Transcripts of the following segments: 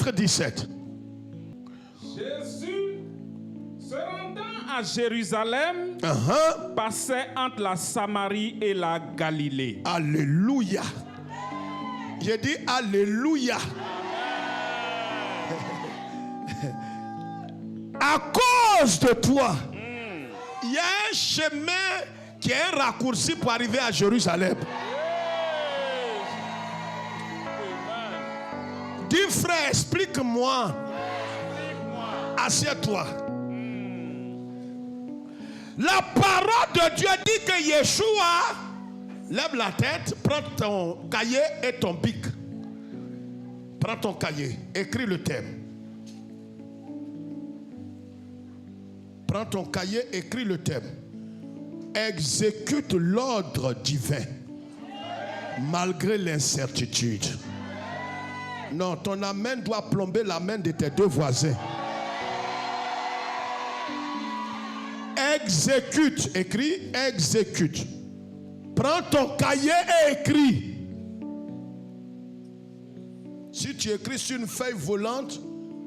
chapitre 17. Jésus, se rendant à Jérusalem, passait entre la Samarie et la Galilée. Alléluia. J'ai dit Alléluia. À cause de toi, il y a un chemin qui est un raccourci pour arriver à Jérusalem. Dis frère, explique-moi. Assieds-toi. La parole de Dieu dit que Yeshua, lève la tête, prends ton cahier et ton bic. Prends ton cahier, écris le thème. Prends ton cahier, écris le thème. Exécute l'ordre divin malgré l'incertitude. Non, ton amen doit plomber l'amen de tes deux voisins. Exécute, écris, exécute. Prends ton cahier et écris. Si tu écris sur une feuille volante,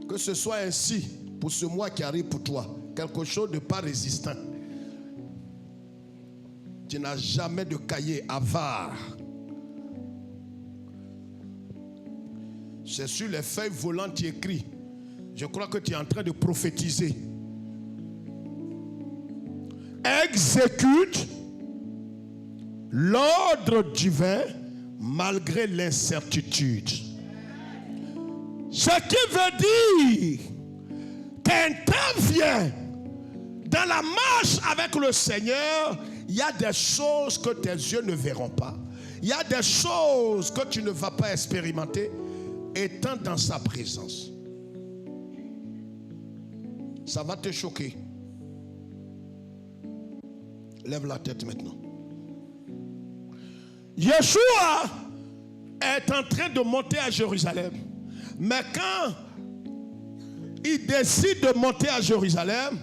que ce soit ainsi pour ce mois qui arrive pour toi. Quelque chose de pas résistant. Tu n'as jamais de cahier avare. C'est sur les feuilles volantes qui écrit. Je crois que tu es en train de prophétiser. Exécute l'ordre divin malgré l'incertitude. Ce qui veut dire qu'intervient dans la marche avec le Seigneur. Il y a des choses que tes yeux ne verront pas. Il y a des choses que tu ne vas pas expérimenter étant dans sa présence. Ça va te choquer. Lève la tête maintenant. Yeshua est en train de monter à Jérusalem. Mais quand il décide de monter à Jérusalem,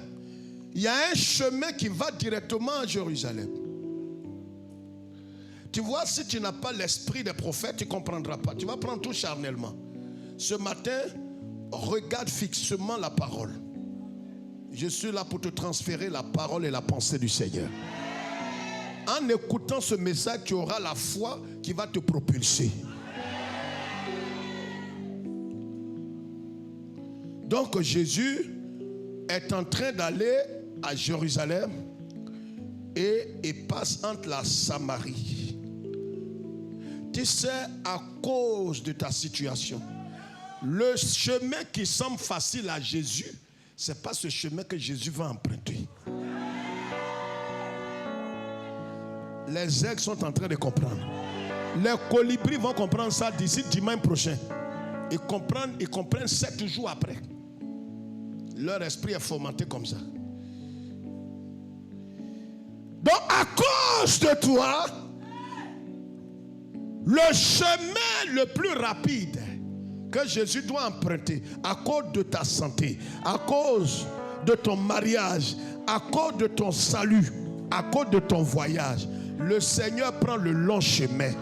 il y a un chemin qui va directement à Jérusalem. Tu vois, si tu n'as pas l'esprit des prophètes, tu ne comprendras pas. Tu vas prendre tout charnellement. Ce matin, regarde fixement la parole. Je suis là pour te transférer la parole et la pensée du Seigneur. En écoutant ce message, tu auras la foi qui va te propulser. Donc Jésus est en train d'aller à Jérusalem et il passe entre la Samarie. Tu sais, à cause de ta situation, le chemin qui semble facile à Jésus, ce n'est pas ce chemin que Jésus va emprunter. Les aigles sont en train de comprendre. Les colibris vont comprendre ça d'ici dimanche prochain. Ils comprennent 7 jours après. Leur esprit est fomenté comme ça. Donc à cause de toi, le chemin le plus rapide que Jésus doit emprunter, à cause de ta santé, à cause de ton mariage, à cause de ton salut, à cause de ton voyage, le Seigneur prend le long chemin.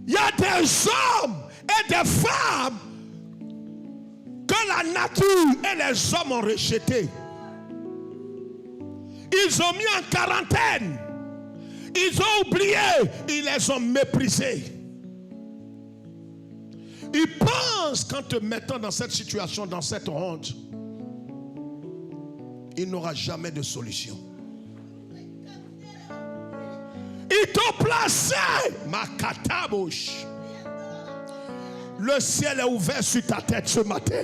Il y a des hommes et des femmes que la nature et les hommes ont rejetés. Ils ont mis en quarantaine. Ils ont oublié. Ils les ont méprisés. Ils pensent qu'en te mettant dans cette situation, dans cette honte, il n'aura jamais de solution. Ils t'ont placé, Makatabouche. Le ciel est ouvert sur ta tête ce matin.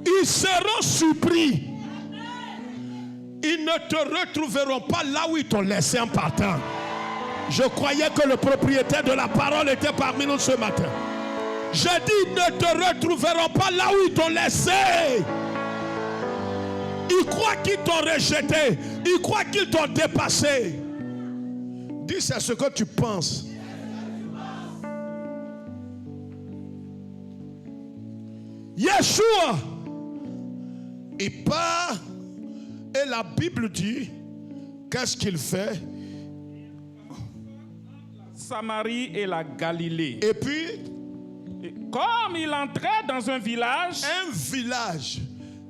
Ils seront surpris. Ils ne te retrouveront pas là où ils t'ont laissé en partant. Je croyais que le propriétaire de la parole était parmi nous ce matin. Je dis, ils ne te retrouveront pas là où ils t'ont laissé. Ils croient qu'ils t'ont rejeté. Ils croient qu'ils t'ont dépassé. Dis, c'est ce que tu penses. Yeshua, il part et la Bible dit Qu'est-ce qu'il fait? Samarie et la Galilée. Et puis, comme il entrait dans un village. Un village.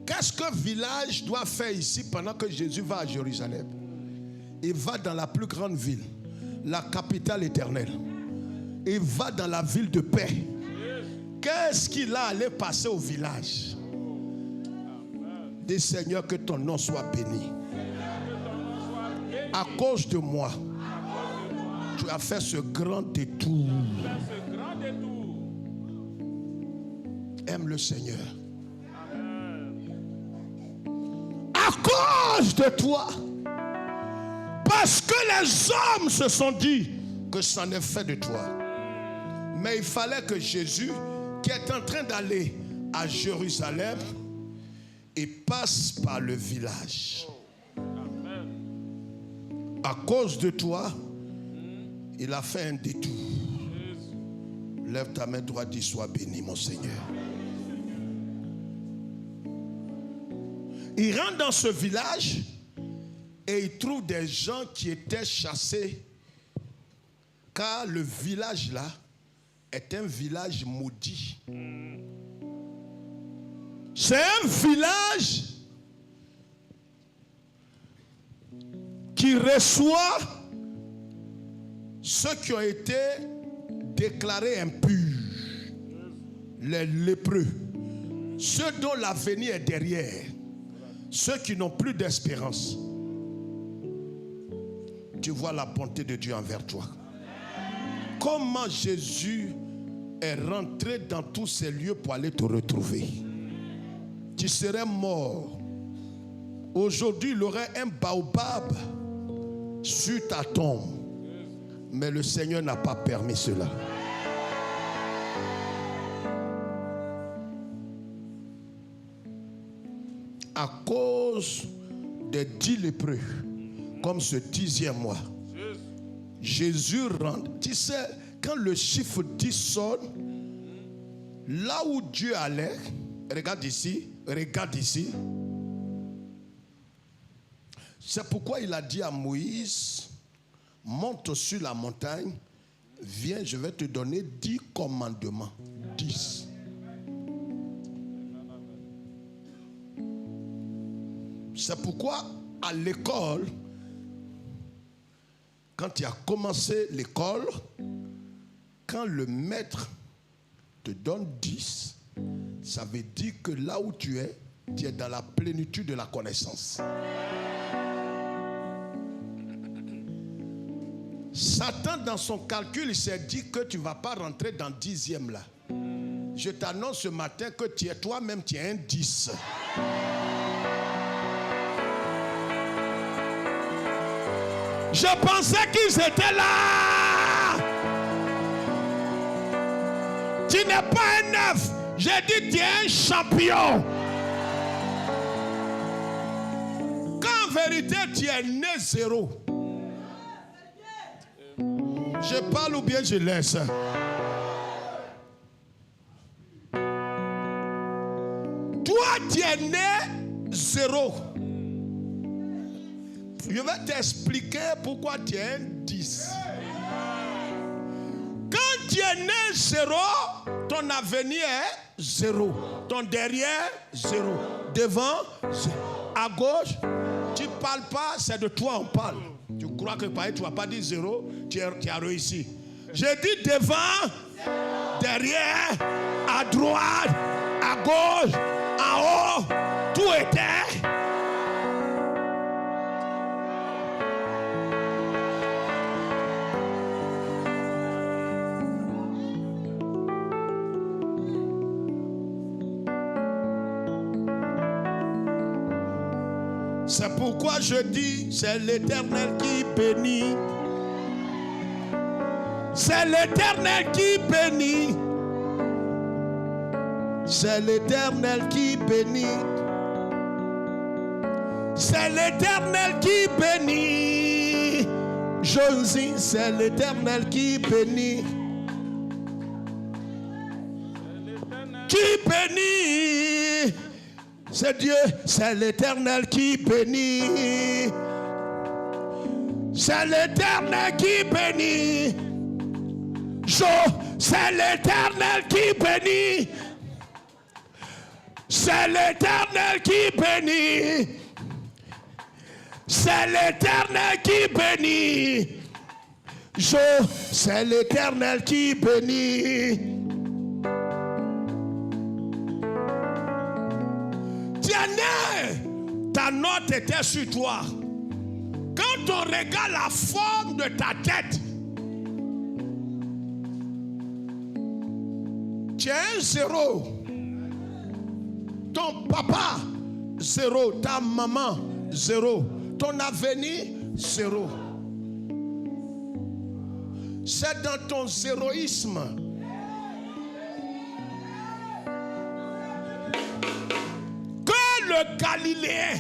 Qu'est-ce qu'un village doit faire ici pendant que Jésus va à Jérusalem? Il va dans la plus grande ville, la capitale éternelle. Il va dans la ville de paix. Qu'est-ce qu'il a allé passer au village? Dis Seigneur, que ton nom soit béni. À cause de moi, tu as fait ce grand détour. Aime le Seigneur. À cause de toi. Parce que les hommes se sont dit que c'en est fait de toi. Mais il fallait que Jésus, qui est en train d'aller à Jérusalem, il passe par le village. À cause de toi, il a fait un détour. Lève ta main droite, dis sois béni, mon Seigneur. Il rentre dans ce village et il trouve des gens qui étaient chassés, car le village là est un village maudit. C'est un village qui reçoit ceux qui ont été déclarés impurs, les lépreux, ceux dont l'avenir est derrière, ceux qui n'ont plus d'espérance. Tu vois la bonté de Dieu envers toi. Comment Jésus est rentré dans tous ces lieux pour aller te retrouver. Tu serais mort. Aujourd'hui, il aurait un baobab sur ta tombe. Mais le Seigneur n'a pas permis cela. À cause des 10 lépreux, comme ce 10e mois, Jésus rentre. Tu sais, quand le chiffre 10 sonne, là où Dieu allait, regarde ici. C'est pourquoi il a dit à Moïse, monte sur la montagne, viens, je vais te donner 10 commandements. 10. C'est pourquoi à l'école, quand tu as commencé l'école, quand le maître te donne 10, ça veut dire que là où tu es dans la plénitude de la connaissance. Satan, dans son calcul, il s'est dit que tu ne vas pas rentrer dans 10e là. Je t'annonce ce matin que toi-même, tu es un 10. Je pensais qu'ils étaient là. Tu n'es pas un 9. J'ai dit tu es un champion. Quand en vérité tu es né 0. Je parle ou bien je laisse. Toi tu es né 0. Je vais t'expliquer pourquoi tu es un 10. Quand tu es né 0, ton avenir est 0. Ton derrière, 0. Devant, 0. À gauche, tu ne parles pas, c'est de toi on parle. Tu crois que pareil, tu ne vas pas dire 0, tu as réussi. J'ai dit devant, derrière, à droite, à gauche, en haut, tout était. C'est pourquoi je dis, c'est l'Éternel qui bénit. C'est l'Éternel qui bénit. C'est l'Éternel qui bénit. C'est l'Éternel qui bénit. Josie, c'est l'Éternel qui bénit. Qui bénit. C'est Dieu, c'est l'Éternel qui bénit. C'est l'Éternel qui bénit. C'est l'Éternel qui bénit. C'est l'Éternel qui bénit. C'est l'Éternel qui bénit. C'est l'Éternel qui bénit. Tiens, ta note était sur toi. Quand on regarde la forme de ta tête, tu es un 0. Ton papa, 0. Ta maman, 0. Ton avenir, 0. C'est dans ton zéroïsme que le Galiléen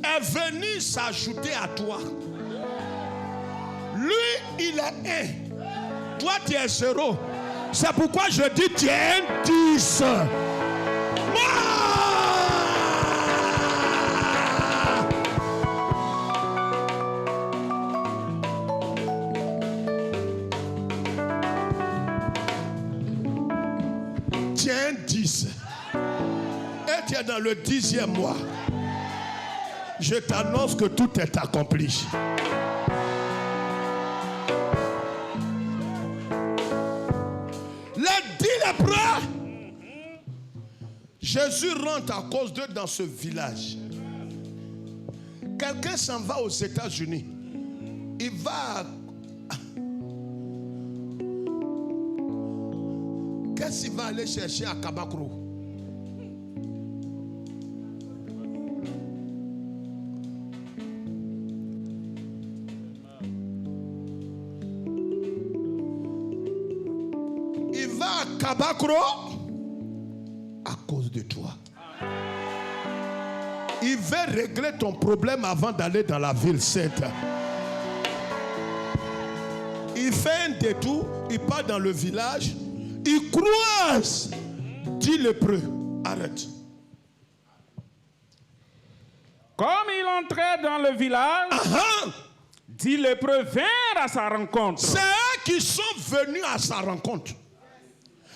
est venu s'ajouter à toi. Lui, il est 1. Toi, tu es 0. C'est pourquoi je dis tu es un 10. Tu es un 10. Et tu es dans le 10e mois. Je t'annonce que tout est accompli. Les 10 lépreux, Jésus rentre à cause d'eux dans ce village. Quelqu'un s'en va aux États-Unis. Il va... Qu'est-ce qu'il va aller chercher à Kabakro? Il va à Kabakro à cause de toi. Il veut régler ton problème avant d'aller dans la ville sainte. Il fait un détour, il part dans le village, il croise 10 lépreux. Arrête. Comme il entrait dans le village, 10 lépreux vinrent à sa rencontre. C'est eux qui sont venus à sa rencontre.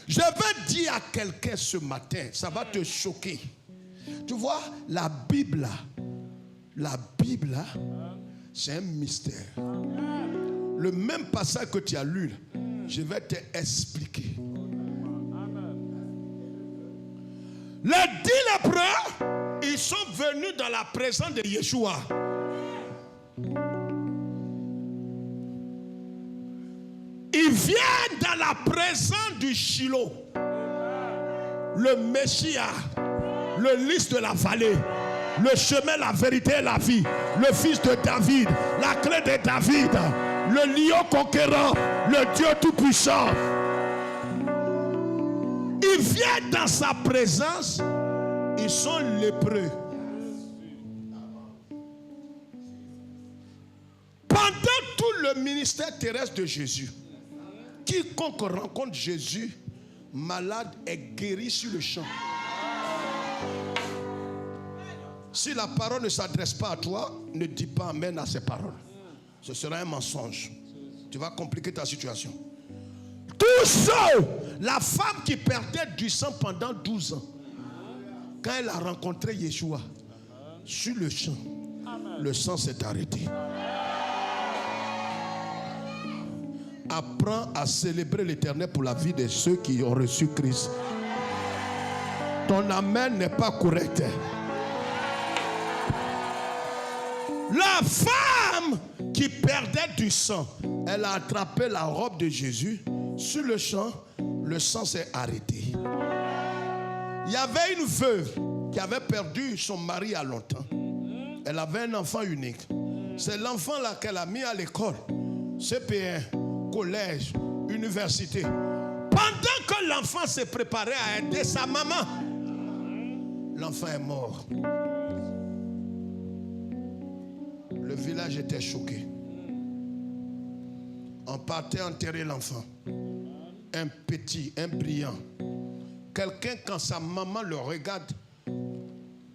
Je vais dire à quelqu'un ce matin, ça va te choquer. Tu vois, la Bible, c'est un mystère. Le même passage que tu as lu, je vais t'expliquer. Les 10 lépreux, ils sont venus dans la présence de Yeshua. Ils viennent dans la présence du Shiloh, le Messie, le lys de la vallée, le chemin, la vérité et la vie, le fils de David, la clé de David, le lion conquérant, le Dieu tout-puissant. Ils viennent dans sa présence, ils sont lépreux. Pendant tout le ministère terrestre de Jésus, quiconque rencontre Jésus, malade, est guéri sur le champ. Si la parole ne s'adresse pas à toi, ne dis pas amen à ces paroles. Ce sera un mensonge. Tu vas compliquer ta situation. Tous ceux, la femme qui perdait du sang pendant 12 ans, quand elle a rencontré Yeshua, sur le champ, le sang s'est arrêté. Apprends à célébrer l'Éternel pour la vie de ceux qui ont reçu Christ. Ton amen n'est pas correct. La femme qui perdait du sang, elle a attrapé la robe de Jésus. Sur le champ, le sang s'est arrêté. Il y avait une veuve qui avait perdu son mari il y a longtemps. Elle avait un enfant unique. C'est l'enfant là qu'elle a mis à l'école, CP1, collège, université. Pendant que l'enfant se préparait à aider sa maman, l'enfant est mort. Le village était choqué. On partait enterrer l'enfant. Un petit, un brillant. Quelqu'un, quand sa maman le regarde,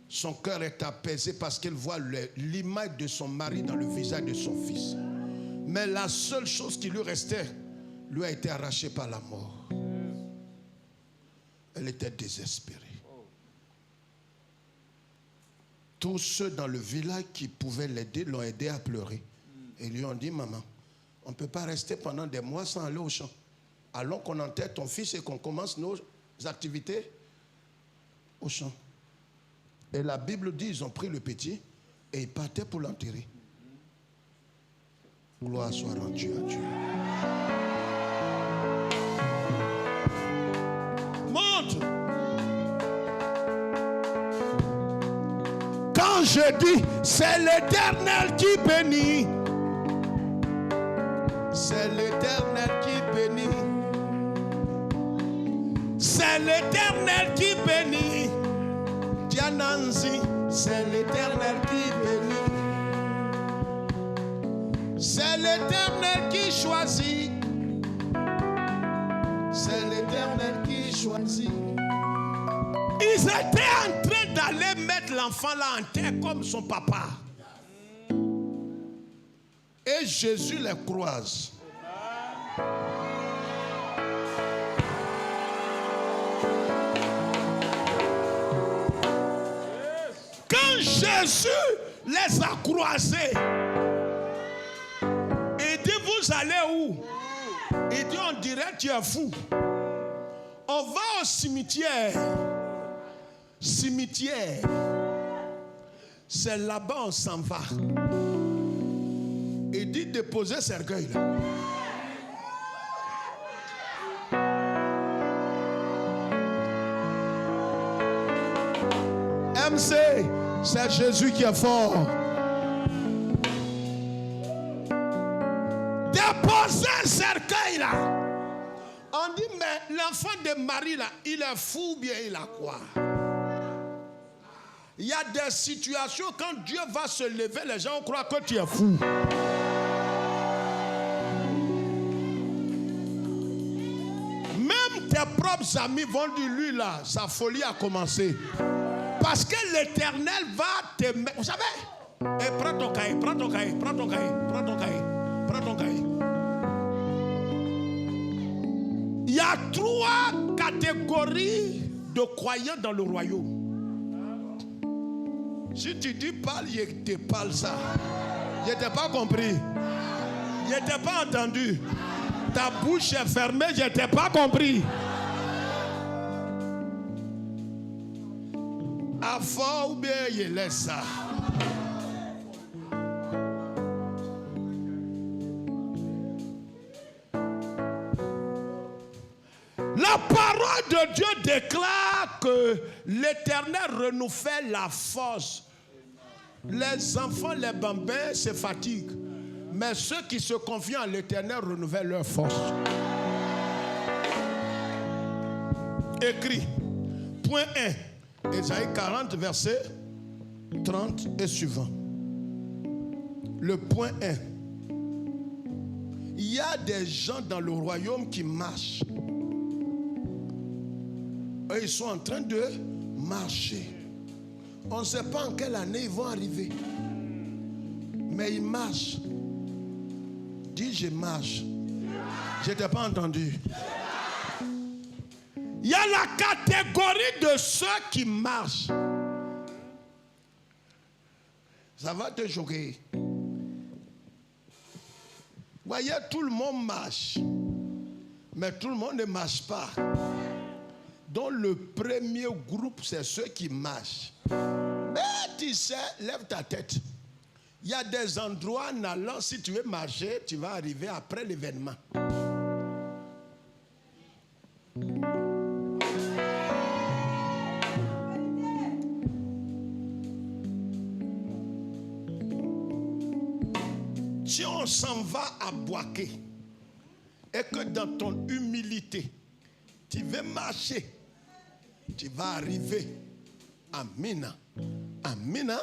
son cœur est apaisé parce qu'elle voit l'image de son mari dans le visage de son fils. Mais la seule chose qui lui restait, lui a été arrachée par la mort. Elle était désespérée. Tous ceux dans le village qui pouvaient l'aider l'ont aidé à pleurer. Et lui ont dit, maman, on ne peut pas rester pendant des mois sans aller au champ. Allons qu'on enterre ton fils et qu'on commence nos activités au champ. Et la Bible dit, ils ont pris le petit et ils partaient pour l'enterrer. Gloire soit rendue à Dieu. Montre. Quand je dis, c'est l'Éternel qui bénit. C'est l'Éternel qui bénit. C'est l'Éternel qui bénit. Diananzi, c'est l'Éternel qui bénit. C'est l'Éternel qui choisit. C'est l'Éternel qui choisit. Ils étaient en train d'aller mettre l'enfant là en terre comme son papa. Et Jésus les croise. Quand Jésus les a croisés, il dit, vous allez où? Il dit, on dirait tu es fou. On va au cimetière. Cimetière. C'est là-bas on s'en va. Il dit, déposez ce cercueil là. MC, c'est Jésus qui est fort. Déposez un cercueil là. On dit, mais l'enfant de Marie là, il est fou ou bien il a quoi? Il y a des situations quand Dieu va se lever, les gens croient que tu es fou. Même tes propres amis vont dire, lui là, sa folie a commencé. Parce que l'Éternel va te mettre. Vous savez? Et prends ton cahier, prends ton cahier, prends ton cahier, prends ton cahier, prends ton cahier. Il y a 3 catégories de croyants dans le royaume. Si tu dis parle, je te parle ça. Je n'ai pas compris. Je n'ai pas entendu. Ta bouche est fermée, je n'ai pas compris. À fort ou bien je laisse ça. La parole de Dieu déclare que l'Éternel renouvelle la force. Les enfants, les bambins se fatiguent. Mais ceux qui se confient en l'Éternel renouvellent leur force. Écrit. Point 1. Ésaïe 40, verset 30 et suivant. Le point 1. Il y a des gens dans le royaume qui marchent. Et ils sont en train de marcher. On ne sait pas en quelle année ils vont arriver. Mais ils marchent. Dis, je marche. Je n'ai pas entendu. Il y a la catégorie de ceux qui marchent. Ça va te choquer. Voyez, tout le monde marche. Mais tout le monde ne marche pas. Donc le premier groupe, c'est ceux qui marchent. Mais tu sais, lève ta tête. Il y a des endroits en allant, si tu veux marcher, tu vas arriver après l'événement. Si on s'en va à Boaké et que dans ton humilité, tu veux marcher, tu vas arriver à Mina. À Mina,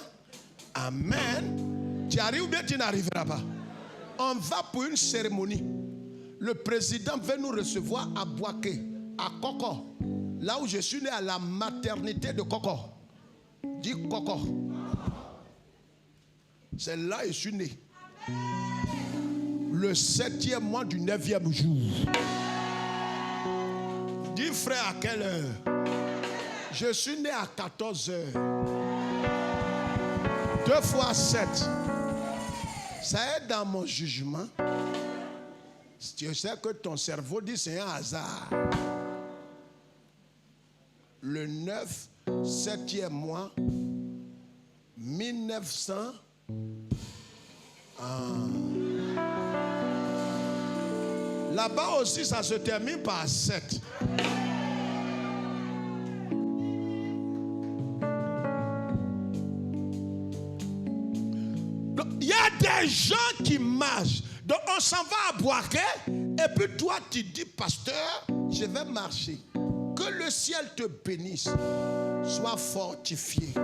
amen. Tu arrives ou bien tu n'arriveras pas. On va pour une cérémonie. Le président veut nous recevoir à Boaké, à Koko. Là où je suis né, à la maternité de Koko. Dis coco. C'est là que je suis né. Le 7e mois du 9e jour. Dis frère, à quelle heure? Je suis né à 14 heures. 2 fois 7. Ça est dans mon jugement. Tu sais que ton cerveau dit c'est un hasard. Le 9, 7e mois, 1900. Là-bas aussi, ça se termine par 7. Il y a des gens qui marchent. Donc on s'en va à Boaké. Et puis toi, tu dis, pasteur, je vais marcher. Que le ciel te bénisse. Sois fortifié.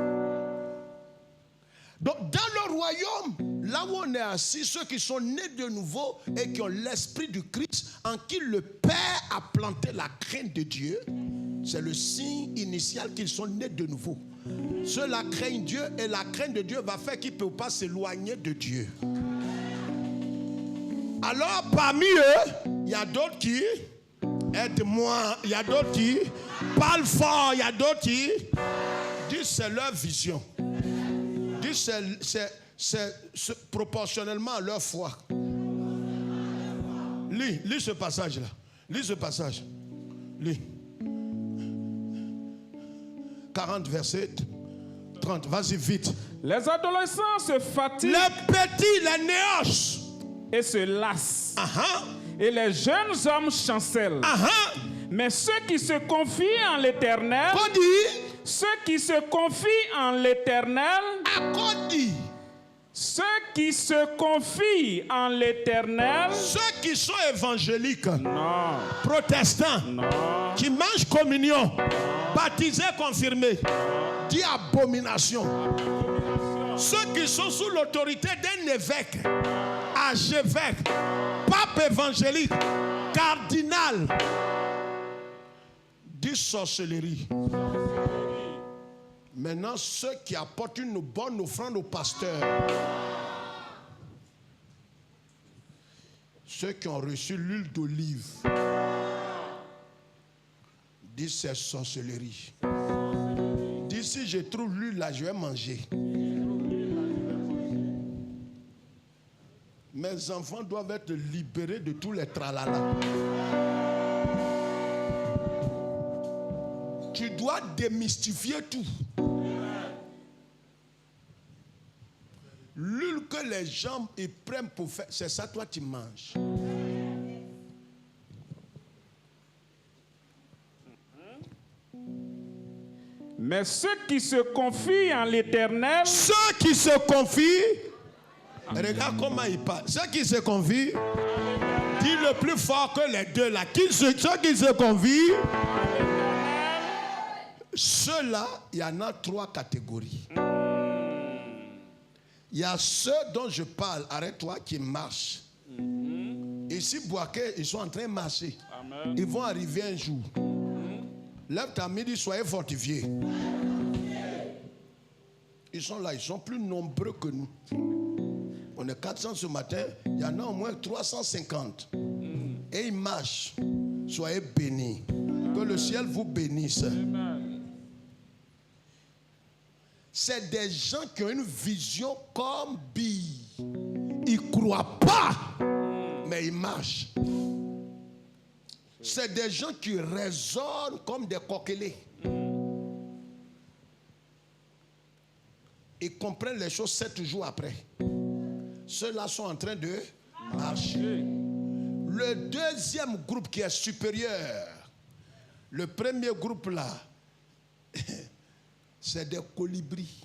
Donc dans le royaume, là où on est assis, ceux qui sont nés de nouveau et qui ont l'esprit du Christ, en qui le Père a planté la crainte de Dieu, c'est le signe initial qu'ils sont nés de nouveau. Ceux-là craignent Dieu et la crainte de Dieu va faire qu'ils ne peuvent pas s'éloigner de Dieu. Alors parmi eux, il y a d'autres qui aide-moi, il y a d'autres qui parlent fort, il y a d'autres qui disent c'est leur vision. Disent c'est proportionnellement à leur foi. Lis ce passage-là. Lis ce passage. Lis. 40 versets 30. Vas-y vite. Les adolescents se fatiguent. Les petits, les néos. Et se lassent. Et les jeunes hommes chancellent. Mais ceux qui se confient en l'Éternel, ceux qui se confient en l'Éternel, ceux qui se confient en l'Éternel, ceux qui sont évangéliques, non, protestants, non, qui mangent communion, baptisés, confirmés, dit abomination. Ceux qui sont sous l'autorité d'un évêque, archevêque, pape évangélique, cardinal, dit sorcellerie. Maintenant, ceux qui apportent une bonne offrande au pasteur, ceux qui ont reçu l'huile d'olive, disent c'est sorcellerie. Dis si je trouve l'huile là, je vais manger. Mes enfants doivent être libérés de tous les tralala. Tu dois démystifier tout. L'huile que les gens ils prennent pour faire, c'est ça toi tu manges. Mais ceux qui se confient en l'Éternel, ceux qui se confient, regarde comment ils parlent. Ceux qui se confient, dis le plus fort que les deux là. Ceux qui se confient, ceux-là, il y en a 3 catégories. Il y a ceux dont je parle, arrête-toi, qui marchent. Ici, Boaké, ils sont en train de marcher. Amen. Ils vont arriver un jour. Lève ta main, dis soyez fortifiés. Ils sont là, ils sont plus nombreux que nous. On est 400 ce matin, il y en a au moins 350. Et ils marchent. Soyez bénis. Que le ciel vous bénisse. C'est des gens qui ont une vision comme Bill. Ils ne croient pas, mais ils marchent. C'est des gens qui raisonnent comme des coquelets. Ils comprennent les choses 7 jours après. Ceux-là sont en train de marcher. Le deuxième groupe qui est supérieur, le premier groupe là, c'est des colibris.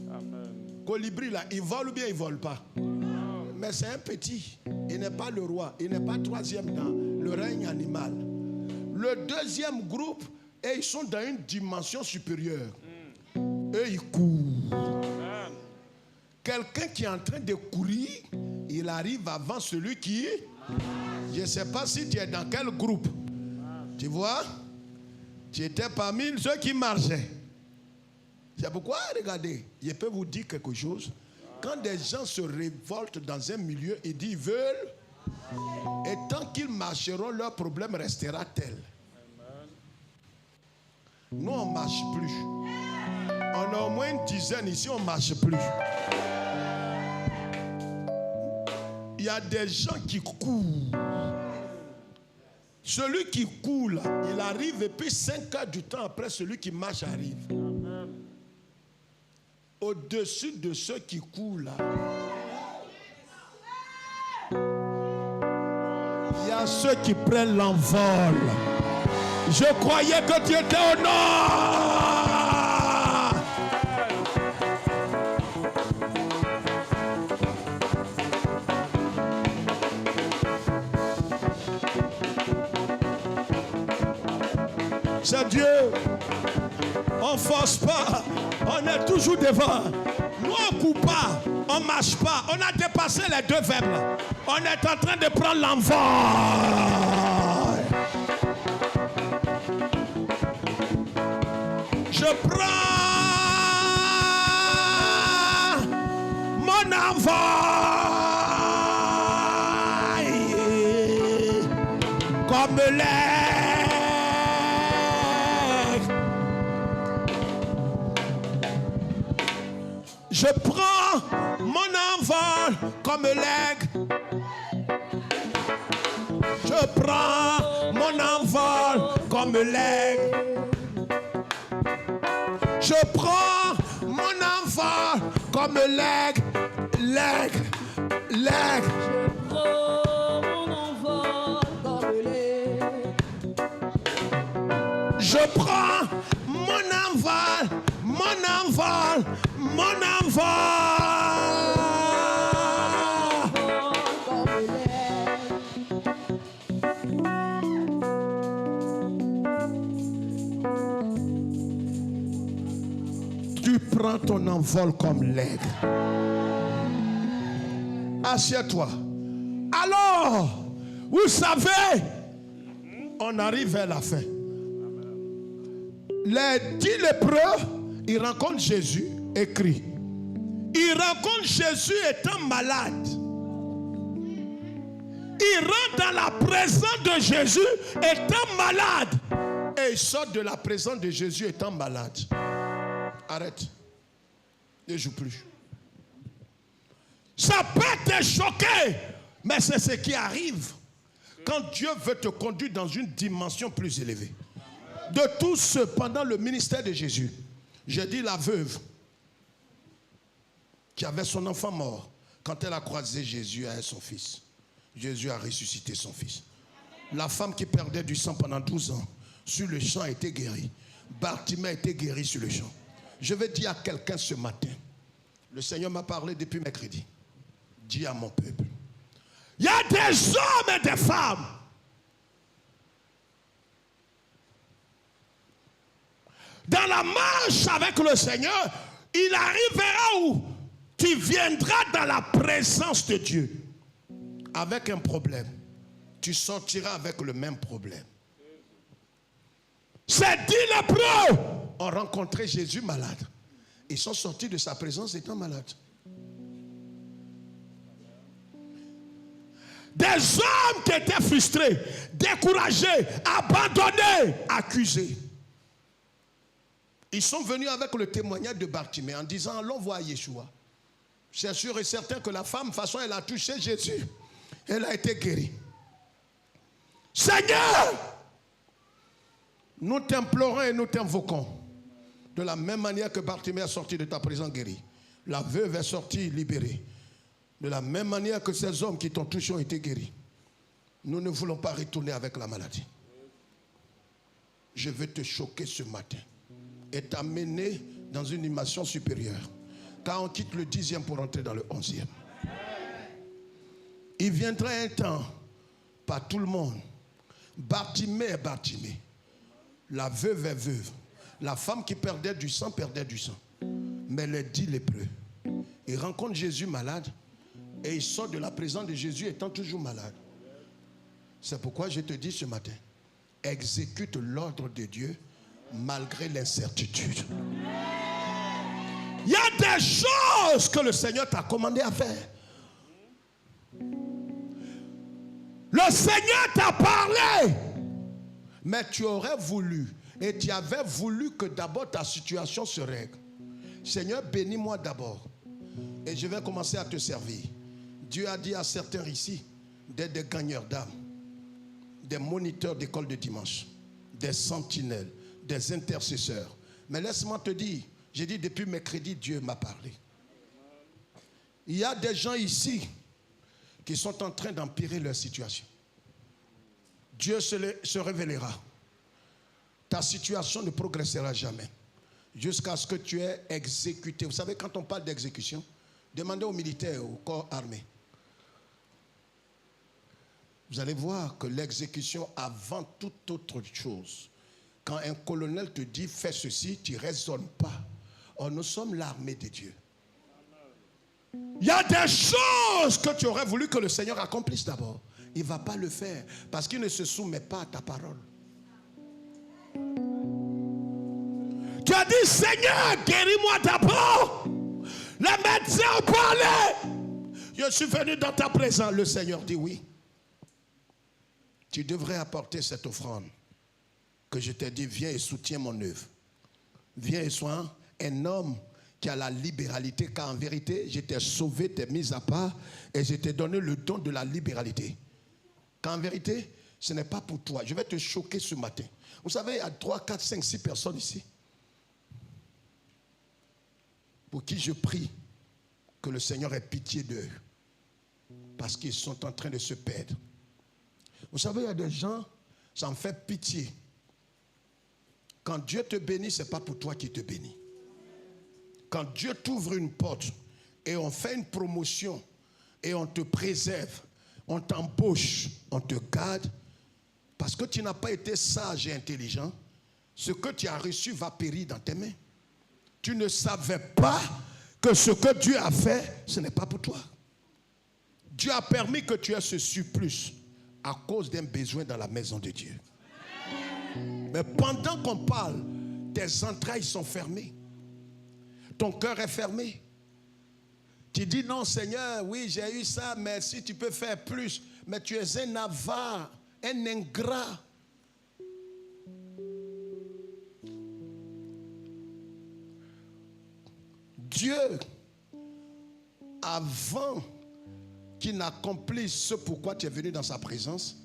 Amen. Colibris là, ils volent ou bien ils ne volent pas? Mais c'est un petit. Il n'est pas le roi. Il n'est pas 3e dans le règne animal. Le deuxième groupe, et ils sont dans une dimension supérieure. Eux, ils courent. Quelqu'un qui est en train de courir, il arrive avant celui qui... Je ne sais pas si tu es dans quel groupe. Tu vois? Tu étais parmi ceux qui marchaient. C'est pourquoi, regardez, je peux vous dire quelque chose. Quand des gens se révoltent dans un milieu, ils disent ils veulent. Et tant qu'ils marcheront, leur problème restera tel. Nous, on ne marche plus. On a au moins une dizaine ici, on ne marche plus. Il y a des gens qui courent. Celui qui court, là, il arrive et puis 5 heures du temps après, celui qui marche arrive. Au-dessus de ceux qui courent, là, il y a ceux qui prennent l'envol. Je croyais que tu étais au nord. C'est Dieu. On ne force pas. On est toujours devant. Nous, on ne court pas. On ne marche pas. On a dépassé les 2 verbes. On est en train de prendre l'envol. Je prends mon envol comme l'air. Je prends mon envol comme l'aigle. Je prends mon envol comme l'aigle. Je prends mon envol comme l'aigle. L'aigle. L'aigle. Je prends mon envol comme l'aigle. Je prends mon envol, mon envol, mon envol. Comme l'aigle. Tu prends ton envol comme l'aigle. Assieds-toi. Alors, vous savez, on arrive vers la fin. Les 10 lépreux, ils rencontrent Jésus et crient. Ils rencontrent Jésus étant malade. Ils rentrent dans la présence de Jésus étant malade. Et ils sortent de la présence de Jésus étant malade. Arrête. Ne joue plus. Ça peut te choquer, mais c'est ce qui arrive quand Dieu veut te conduire dans une dimension plus élevée. De tout ce, pendant le ministère de Jésus, j'ai dit la veuve qui avait son enfant mort, quand elle a croisé Jésus et son fils, Jésus a ressuscité son fils. La femme qui perdait du sang pendant 12 ans, sur le champ, a été guérie. Bartimée a été guéri sur le champ. Je vais dire à quelqu'un ce matin, le Seigneur m'a parlé depuis mercredi. Dis à mon peuple, il y a des hommes et des femmes dans la marche avec le Seigneur, il arrivera où tu viendras dans la présence de Dieu avec un problème. Tu sortiras avec le même problème. Ces 10 lépreux ont rencontré Jésus malade. Ils sont sortis de sa présence étant malades. Des hommes qui étaient frustrés, découragés, abandonnés, accusés. Ils sont venus avec le témoignage de Bartimée en disant, allons voir Yeshua. C'est sûr et certain que la femme, de toute façon, elle a touché Jésus. Elle a été guérie. Seigneur, nous t'implorons et nous t'invoquons. De la même manière que Bartimée est sorti de ta présence guérie. La veuve est sortie libérée. De la même manière que ces hommes qui t'ont touché ont été guéris. Nous ne voulons pas retourner avec la maladie. Je veux te choquer ce matin et t'amener dans une dimension supérieure. Car on quitte le 10e pour entrer dans le 11e. Il viendra un temps, pas tout le monde. Bartimée est Bartimée. La veuve est veuve. La femme qui perdait du sang, Mais les 10 lépreux, ils rencontrent Jésus malade et ils sortent de la présence de Jésus étant toujours malade. C'est pourquoi je te dis ce matin, exécute l'ordre de Dieu malgré l'incertitude. des choses que le Seigneur t'a commandé à faire. Le Seigneur t'a parlé. Mais tu aurais voulu, et tu avais voulu que d'abord ta situation se règle. Seigneur, bénis-moi d'abord. Et je vais commencer à te servir. Dieu a dit à certains ici d'être des gagneurs d'âme, des moniteurs d'école de dimanche, des sentinelles, des intercesseurs. Mais laisse-moi te dire, j'ai dit depuis mercredi, Dieu m'a parlé. Il y a des gens ici qui sont en train d'empirer leur situation. Dieu se révélera. Ta situation ne progressera jamais jusqu'à ce que tu aies exécuté. Vous savez, quand on parle d'exécution, demandez aux militaires, au corps armé. Vous allez voir que l'exécution avant toute autre chose, quand un colonel te dit fais ceci, tu ne raisonnes pas. Or, nous sommes l'armée de Dieu. Il y a des choses que tu aurais voulu que le Seigneur accomplisse d'abord. Il ne va pas le faire parce qu'il ne se soumet pas à ta parole. Tu as dit Seigneur, guéris-moi d'abord. Les médecins ont parlé. Je suis venu dans ta présence. Le Seigneur dit oui. Tu devrais apporter cette offrande que je t'ai dit, viens et soutiens mon œuvre. Viens et sois un homme qui a la libéralité, car en vérité, je t'ai sauvé, t'ai mis à part et je t'ai donné le don de la libéralité. Car en vérité, ce n'est pas pour toi. Je vais te choquer ce matin. Vous savez, il y a 3, 4, 5, 6 personnes ici pour qui je prie que le Seigneur ait pitié d'eux parce qu'ils sont en train de se perdre. Vous savez, il y a des gens, ça me fait pitié. Quand Dieu te bénit, ce n'est pas pour toi qu'il te bénit. Quand Dieu t'ouvre une porte et on fait une promotion et on te préserve, on t'embauche, on te garde, parce que tu n'as pas été sage et intelligent, ce que tu as reçu va périr dans tes mains. Tu ne savais pas que ce que Dieu a fait, ce n'est pas pour toi. Dieu a permis que tu aies ce surplus à cause d'un besoin dans la maison de Dieu. Mais pendant qu'on parle, tes entrailles sont fermées. Ton cœur est fermé. Tu dis non Seigneur, oui j'ai eu ça, mais si tu peux faire plus. Mais tu es un avare, un ingrat. Dieu, avant qu'il n'accomplisse ce pourquoi tu es venu dans sa présence,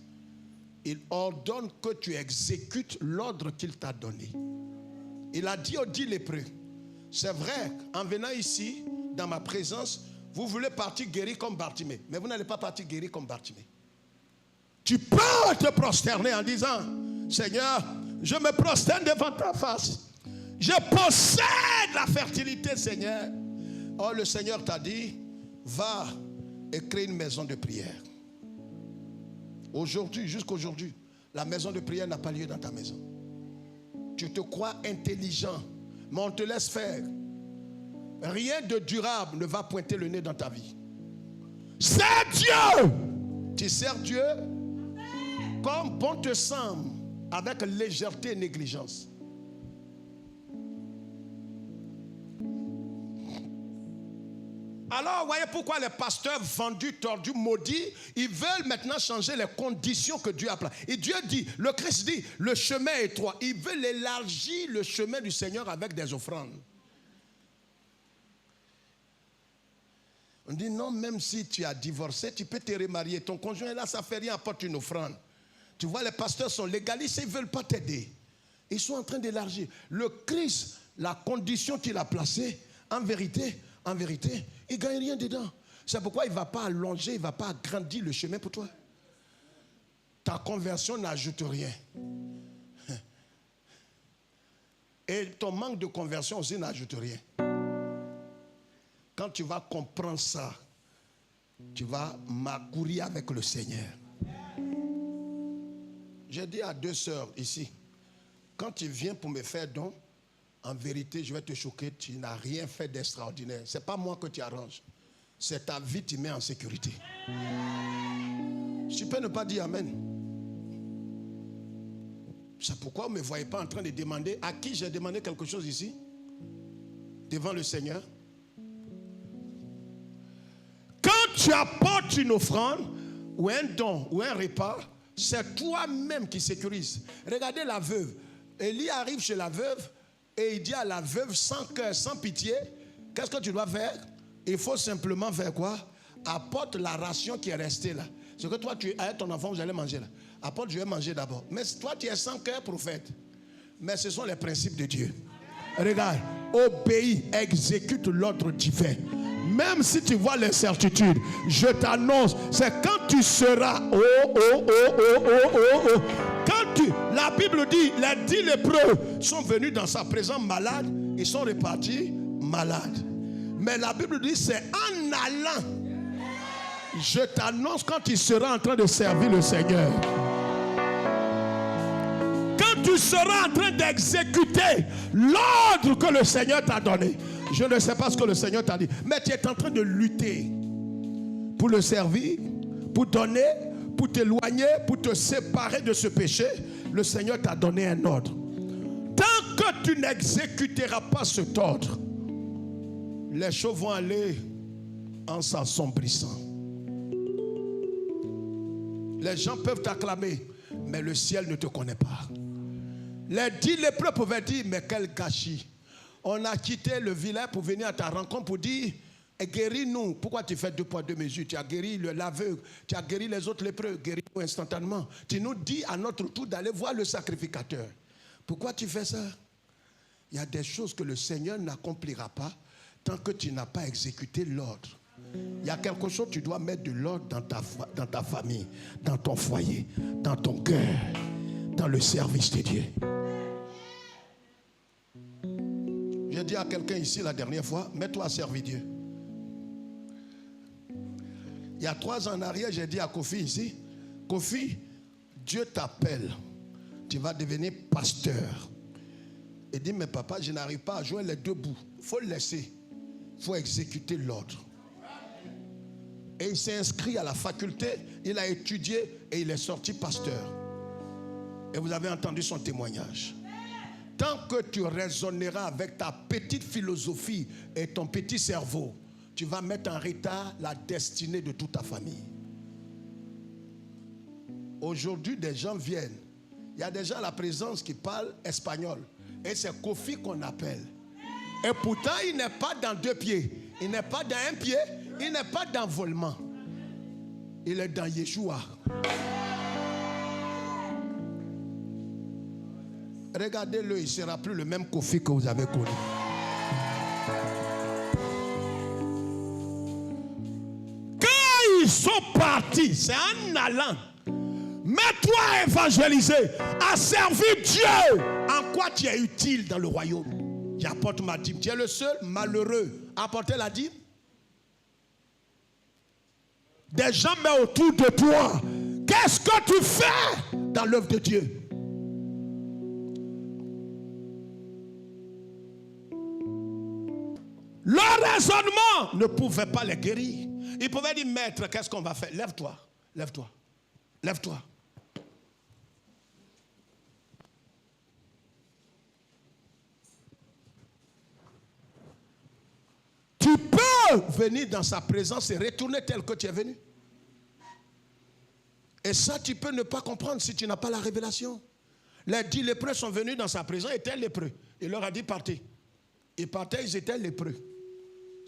il ordonne que tu exécutes l'ordre qu'il t'a donné. Il a dit aux 10 lépreux, c'est vrai, en venant ici, dans ma présence, vous voulez partir guéri comme Bartimée, mais vous n'allez pas partir guéri comme Bartimée. Tu peux te prosterner en disant, Seigneur, je me prosterne devant ta face. Je possède la fertilité, Seigneur. Or, le Seigneur t'a dit, va et crée une maison de prière. Aujourd'hui, jusqu'aujourd'hui, la maison de prière n'a pas lieu dans ta maison. Tu te crois intelligent, mais on te laisse faire. Rien de durable ne va pointer le nez dans ta vie. C'est Dieu. Tu sers Dieu comme bon te semble, avec légèreté et négligence. Alors, voyez pourquoi les pasteurs vendus, tordus, maudits, ils veulent maintenant changer les conditions que Dieu a placées. Et Dieu dit, le Christ dit, le chemin est étroit. Ils veulent élargir le chemin du Seigneur avec des offrandes. On dit non, même si tu as divorcé, tu peux te remarier. Ton conjoint est là, ça ne fait rien, apporte une offrande. Tu vois, les pasteurs sont légalistes, ils ne veulent pas t'aider. Ils sont en train d'élargir. Le Christ, la condition qu'il a placée, en vérité, il ne gagne rien dedans. C'est pourquoi il ne va pas allonger, il ne va pas agrandir le chemin pour toi. Ta conversion n'ajoute rien. Et ton manque de conversion aussi n'ajoute rien. Quand tu vas comprendre ça, tu vas m'accourir avec le Seigneur. J'ai dit à 2 sœurs ici, quand tu viens pour me faire don, en vérité, je vais te choquer, tu n'as rien fait d'extraordinaire. Ce n'est pas moi que tu arranges. C'est ta vie que tu mets en sécurité. Tu peux ne pas dire Amen. C'est pourquoi vous ne me voyez pas en train de demander à qui j'ai demandé quelque chose ici, devant le Seigneur. tu apportes une offrande, ou un don, ou un repas, c'est toi-même qui sécurise. Regardez la veuve. Élie arrive chez la veuve et il dit à la veuve sans cœur, sans pitié, qu'est-ce que tu dois faire? Il faut simplement faire quoi? Apporte la ration qui est restée là. Ce que toi, tu as ton enfant, vous allez manger là. Apporte, je vais manger d'abord. Mais toi, tu es sans cœur, prophète. Mais ce sont les principes de Dieu. Regarde, obéis, exécute l'ordre divin. Même si tu vois l'incertitude, je t'annonce, c'est quand tu seras, la Bible dit, les 10 lépreux sont venus dans sa présence malades, ils sont repartis malades. Mais la Bible dit, c'est en allant, je t'annonce quand tu seras en train de servir le Seigneur. Quand tu seras en train d'exécuter l'ordre que le Seigneur t'a donné. Je ne sais pas ce que le Seigneur t'a dit, mais tu es en train de lutter pour le servir, pour donner, pour t'éloigner, pour te séparer de ce péché. Le Seigneur t'a donné un ordre. Tant que tu n'exécuteras pas cet ordre, les choses vont aller en s'assombrissant. Les gens peuvent t'acclamer, mais le ciel ne te connaît pas. Les 10 lépreux pouvaient dire, mais quel gâchis. On a quitté le village pour venir à ta rencontre pour dire, guéris-nous. Pourquoi tu fais 2 poids 2 mesures? Tu as guéri l'aveugle, tu as guéri les autres lépreux, guéris-nous instantanément. Tu nous dis à notre tour d'aller voir le sacrificateur. Pourquoi tu fais ça? Il y a des choses que le Seigneur n'accomplira pas tant que tu n'as pas exécuté l'ordre. Il y a quelque chose que tu dois mettre de l'ordre dans ta famille, dans ton foyer, dans ton cœur, dans le service de Dieu. J'ai dit à quelqu'un ici la dernière fois, mets-toi à servir Dieu. Il y a 3 ans en arrière, j'ai dit à Kofi ici, Kofi, Dieu t'appelle, tu vas devenir pasteur. Il dit, mais papa, je n'arrive pas à jouer les 2 bouts. Il faut le laisser, il faut exécuter l'ordre. Et il s'est inscrit à la faculté, il a étudié et il est sorti pasteur. Et vous avez entendu son témoignage. Tant que tu raisonneras avec ta petite philosophie et ton petit cerveau, tu vas mettre en retard la destinée de toute ta famille. Aujourd'hui, des gens viennent. Il y a des gens à la présence qui parlent espagnol. Et c'est Kofi qu'on appelle. Et pourtant, il n'est pas dans 2 pieds. Il n'est pas dans 1 pied. Il n'est pas dans volement. Il est dans Yeshua. Regardez-le, il ne sera plus le même Kofi que vous avez connu. Quand ils sont partis, c'est en allant. Mets-toi à évangéliser, à servir Dieu. En quoi tu es utile dans le royaume? J'apporte ma dîme. Tu es le seul malheureux à apporter la dîme. Des gens mettent autour de toi. Qu'est-ce que tu fais dans l'œuvre de Dieu? Leur raisonnement ne pouvait pas les guérir. Ils pouvaient dire, maître, qu'est-ce qu'on va faire? Lève-toi, lève-toi, lève-toi. Tu peux venir dans sa présence et retourner tel que tu es venu. Et ça, tu peux ne pas comprendre si tu n'as pas la révélation. Les 10 lépreux sont venus dans sa présence, ils étaient lépreux. Il leur a dit, partez. Ils partaient, ils étaient lépreux.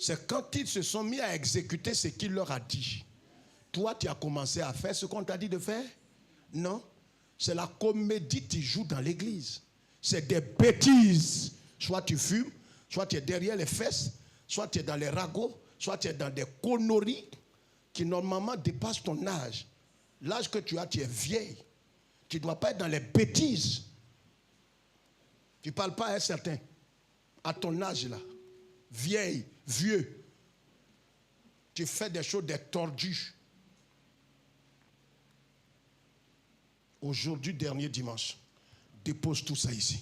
C'est quand ils se sont mis à exécuter ce qu'il leur a dit. Toi, tu as commencé à faire ce qu'on t'a dit de faire? Non. C'est la comédie que tu joues dans l'église. C'est des bêtises. Soit tu fumes, soit tu es derrière les fesses, soit tu es dans les ragots, soit tu es dans des conneries qui normalement dépassent ton âge. L'âge que tu as, tu es vieille. Tu ne dois pas être dans les bêtises. Tu ne parles pas à un certain. À ton âge là, vieille, vieux, tu fais des choses, des tordus. Aujourd'hui, dernier dimanche, dépose tout ça ici.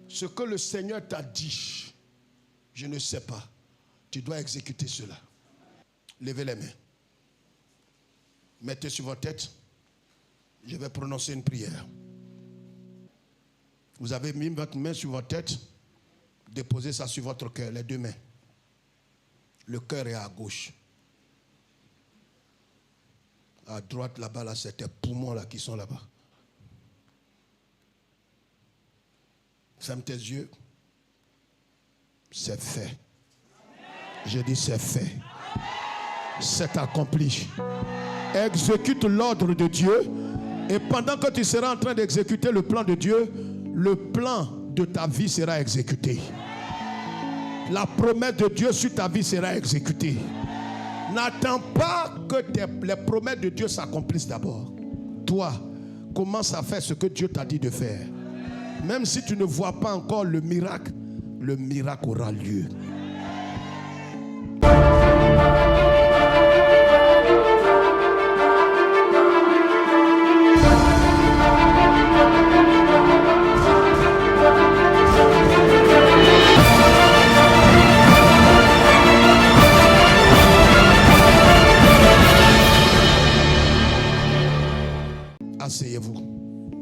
Ce que le Seigneur t'a dit, je ne sais pas. Tu dois exécuter cela. Levez les mains. Mettez sur votre tête. Je vais prononcer une prière. Vous avez mis votre main sur votre tête. Déposez ça sur votre cœur, les 2 mains. Le cœur est à gauche. À droite, là-bas, là, c'est tes poumons là, qui sont là-bas. Ferme tes yeux. C'est fait. Je dis c'est fait. C'est accompli. Exécute l'ordre de Dieu. Et pendant que tu seras en train d'exécuter le plan de Dieu, le plan de ta vie sera exécuté. La promesse de Dieu sur ta vie sera exécutée. N'attends pas que les promesses de Dieu s'accomplissent d'abord. Toi, commence à faire ce que Dieu t'a dit de faire. Même si tu ne vois pas encore le miracle aura lieu. Asseyez-vous.